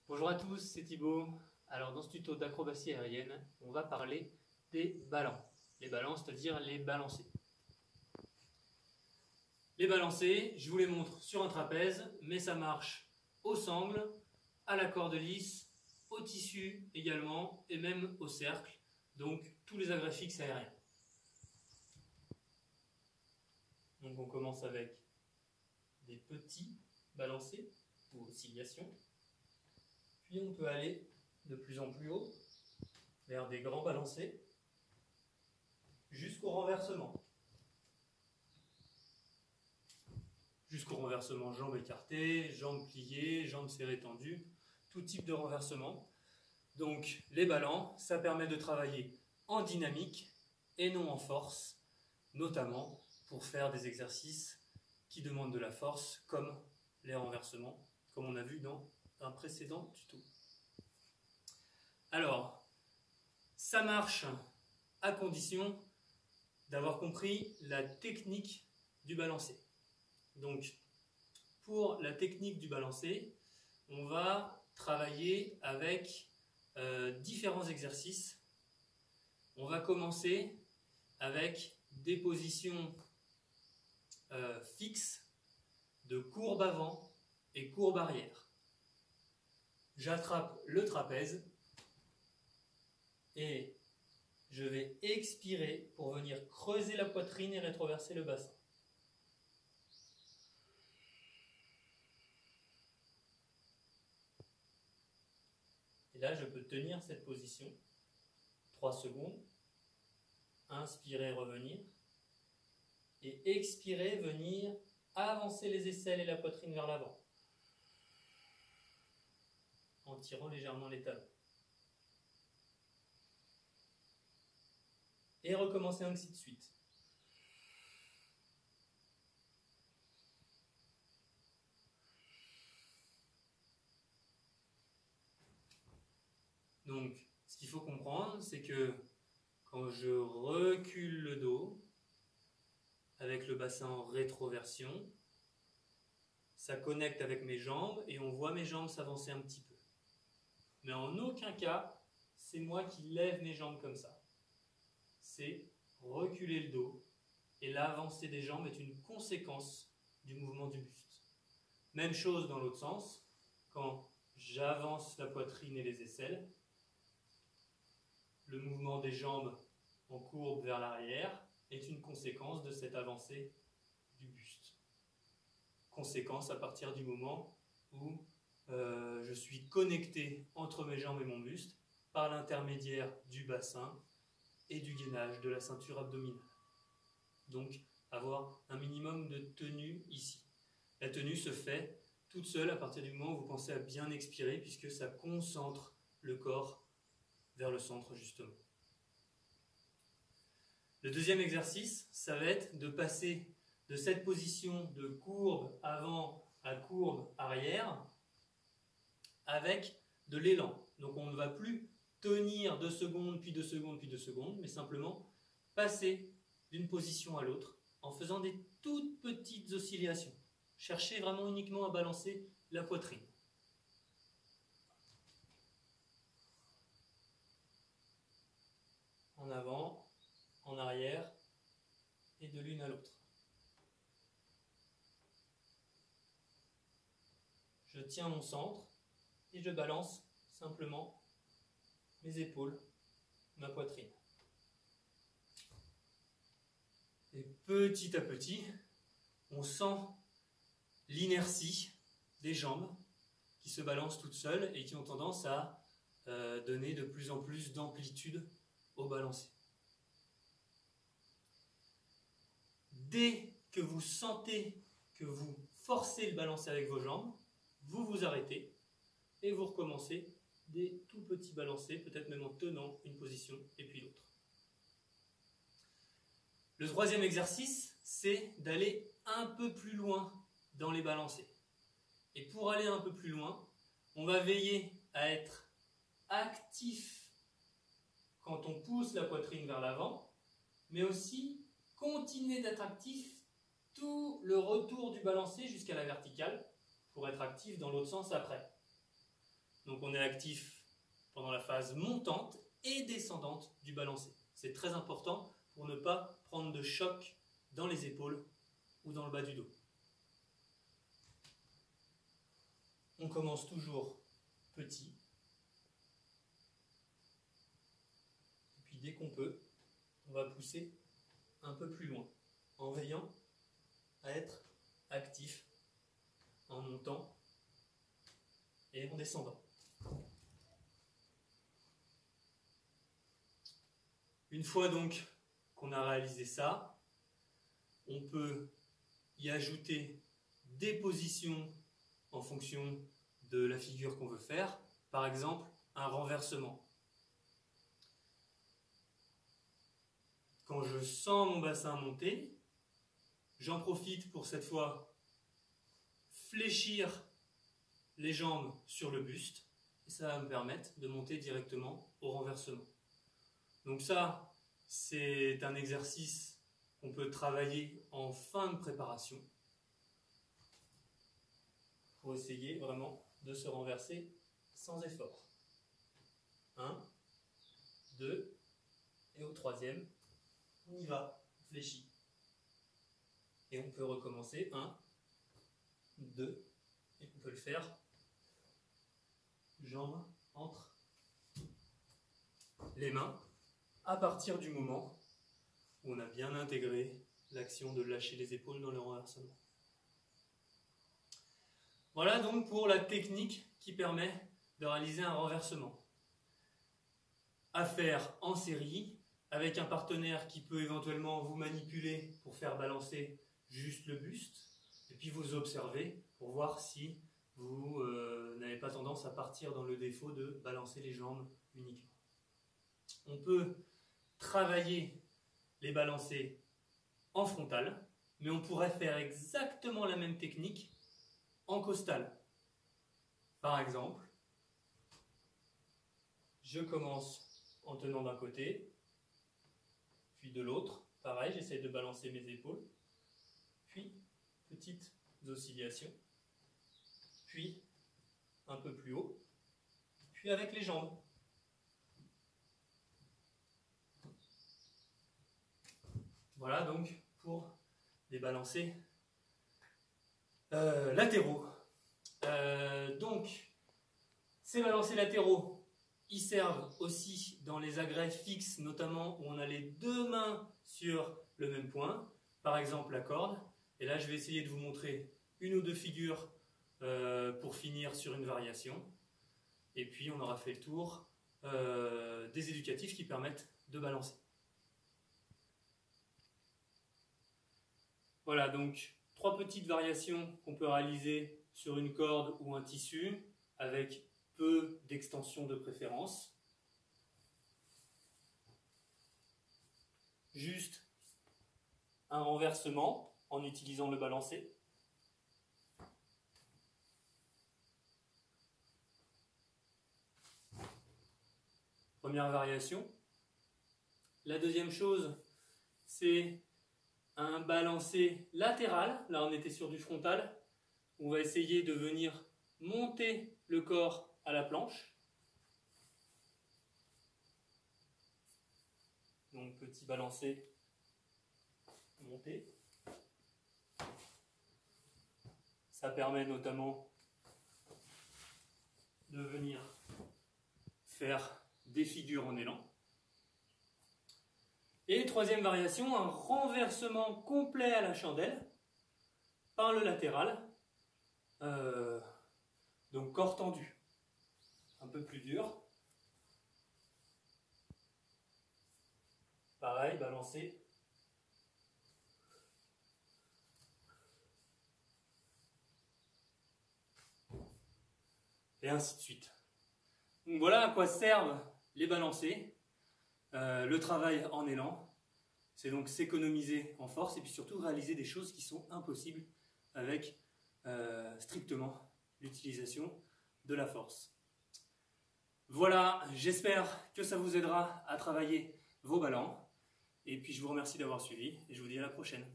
Bonjour à tous, c'est Thibaut. Alors dans ce tuto d'acrobatie aérienne, on va parler des ballants. Les ballants, c'est-à-dire les balancés. Les balancés, je vous les montre sur un trapèze, mais ça marche au sangle, à la corde lisse, au tissu également, et même au cercle, donc tous les agrès fixes aériens. Donc on commence avec des petits balancés ou oscillations. Puis on peut aller de plus en plus haut vers des grands balancés jusqu'au renversement. Jusqu'au renversement jambes écartées, jambes pliées, jambes serrées tendues, tout type de renversement. Donc les ballants, ça permet de travailler en dynamique et non en force, notamment pour faire des exercices qui demandent de la force comme les renversements, comme on a vu dans un précédent tuto. Alors, ça marche à condition d'avoir compris la technique du balancé. Donc, pour la technique du balancé, on va travailler avec différents exercices. On va commencer avec des positions fixes de courbe avant et courbe arrière. J'attrape le trapèze et je vais expirer pour venir creuser la poitrine et rétroverser le bassin. Et là, je peux tenir cette position 3 secondes, inspirer, revenir, et expirer, venir avancer les aisselles et la poitrine vers l'avant, en tirant légèrement les talons. Et recommencer ainsi de suite. Donc, ce qu'il faut comprendre, c'est que quand je recule le dos, avec le bassin en rétroversion, ça connecte avec mes jambes et on voit mes jambes s'avancer un petit peu. Mais en aucun cas, c'est moi qui lève mes jambes comme ça. C'est reculer le dos et l'avancée des jambes est une conséquence du mouvement du buste. Même chose dans l'autre sens, quand j'avance la poitrine et les aisselles, le mouvement des jambes en courbe vers l'arrière est une conséquence de cette avancée du buste. Conséquence à partir du moment où je suis connecté entre mes jambes et mon buste par l'intermédiaire du bassin et du gainage de la ceinture abdominale. Donc, avoir un minimum de tenue ici. La tenue se fait toute seule à partir du moment où vous pensez à bien expirer, puisque ça concentre le corps vers le centre, justement. Le deuxième exercice, ça va être de passer de cette position de courbe avant à courbe arrière avec de l'élan. Donc, on ne va plus tenir 2 secondes, puis 2 secondes, puis 2 secondes, mais simplement passer d'une position à l'autre en faisant des toutes petites oscillations. Cherchez vraiment uniquement à balancer la poitrine. En avant, en arrière, et de l'une à l'autre. Je tiens mon centre et je balance simplement mes épaules, ma poitrine. Et petit à petit, on sent l'inertie des jambes qui se balancent toutes seules et qui ont tendance à donner de plus en plus d'amplitude au balancé. Dès que vous sentez que vous forcez le balancé avec vos jambes, vous vous arrêtez et vous recommencez des tout petits balancés, peut-être même en tenant une position et puis l'autre. Le troisième exercice, c'est d'aller un peu plus loin dans les balancés. Et pour aller un peu plus loin, on va veiller à être actif quand on pousse la poitrine vers l'avant, mais aussi continuer d'être actif tout le retour du balancé jusqu'à la verticale pour être actif dans l'autre sens après. Donc on est actif pendant la phase montante et descendante du balancé. C'est très important pour ne pas prendre de choc dans les épaules ou dans le bas du dos. On commence toujours petit. Et puis dès qu'on peut, on va pousser un peu plus loin, en veillant à être actif en montant et en descendant. Une fois donc qu'on a réalisé ça, on peut y ajouter des positions en fonction de la figure qu'on veut faire. Par exemple, un renversement. Quand je sens mon bassin monter, j'en profite pour cette fois fléchir les jambes sur le buste et ça va me permettre de monter directement au renversement. Donc ça, c'est un exercice qu'on peut travailler en fin de préparation pour essayer vraiment de se renverser sans effort. 1, 2, et au troisième, on y va, on fléchit. Et on peut recommencer 1, 2, et on peut le faire jambes entre les mains à partir du moment où on a bien intégré l'action de lâcher les épaules dans le renversement. Voilà donc pour la technique qui permet de réaliser un renversement. À faire en série, avec un partenaire qui peut éventuellement vous manipuler pour faire balancer juste le buste, et puis vous observer pour voir si vous n'avez pas tendance à partir dans le défaut de balancer les jambes uniquement. On peut travailler les balancers en frontal, mais on pourrait faire exactement la même technique en costal. Par exemple, je commence en tenant d'un côté, puis de l'autre. Pareil, j'essaie de balancer mes épaules, puis petites oscillations, puis un peu plus haut, puis avec les jambes. Voilà donc pour les balancers latéraux. Donc, ces balancers latéraux, ils servent aussi dans les agrès fixes, notamment où on a les deux mains sur le même point, par exemple la corde. Et là, je vais essayer de vous montrer une ou deux figures pour finir sur une variation. Et puis, on aura fait le tour des éducatifs qui permettent de balancer. Voilà, donc 3 petites variations qu'on peut réaliser sur une corde ou un tissu avec peu d'extension de préférence. Juste un renversement en utilisant le balancé. Première variation. La deuxième chose, c'est un balancé latéral. Là, on était sur du frontal. On va essayer de venir monter le corps à la planche. Donc, petit balancé, monté. Ça permet notamment de venir faire des figures en élan. Et troisième variation, un renversement complet à la chandelle par le latéral. Donc corps tendu, un peu plus dur. Pareil, balancer. Et ainsi de suite. Donc voilà à quoi servent les balancers. Le travail en élan, c'est donc s'économiser en force et puis surtout réaliser des choses qui sont impossibles avec strictement l'utilisation de la force. Voilà, j'espère que ça vous aidera à travailler vos ballants et puis je vous remercie d'avoir suivi et je vous dis à la prochaine.